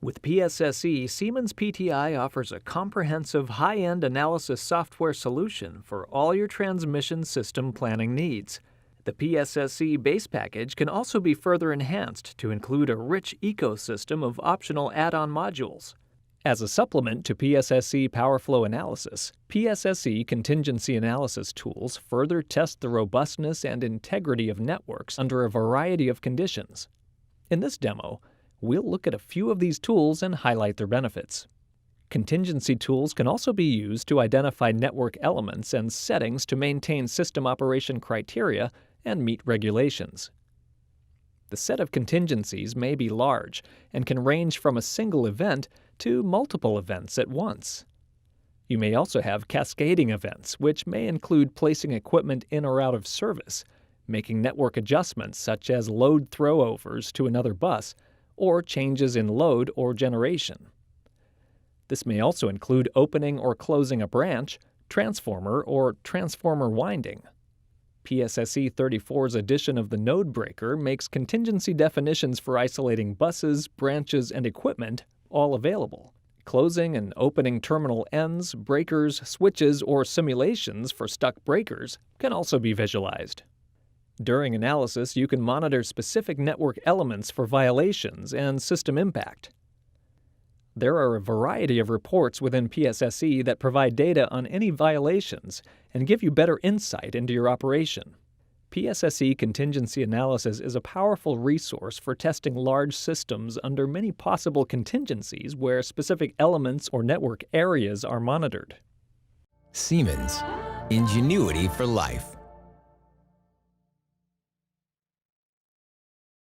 With PSSE, Siemens PTI offers a comprehensive high-end analysis software solution for all your transmission system planning needs. The PSSE base package can also be further enhanced to include a rich ecosystem of optional add-on modules. As a supplement to PSSE Power Flow Analysis, PSSE Contingency Analysis tools further test the robustness and integrity of networks under a variety of conditions. In this demo, we'll look at a few of these tools and highlight their benefits. Contingency tools can also be used to identify network elements and settings to maintain system operation criteria and meet regulations. The set of contingencies may be large and can range from a single event to multiple events at once. You may also have cascading events, which may include placing equipment in or out of service, making network adjustments such as load throwovers to another bus, or changes in load or generation. This may also include opening or closing a branch, transformer, or transformer winding. PSSE 34's addition of the node breaker makes contingency definitions for isolating buses, branches, and equipment all available. Closing and opening terminal ends, breakers, switches, or simulations for stuck breakers can also be visualized. During analysis, you can monitor specific network elements for violations and system impact. There are a variety of reports within PSSE that provide data on any violations and give you better insight into your operation. PSSE Contingency Analysis is a powerful resource for testing large systems under many possible contingencies where specific elements or network areas are monitored. Siemens, ingenuity for life.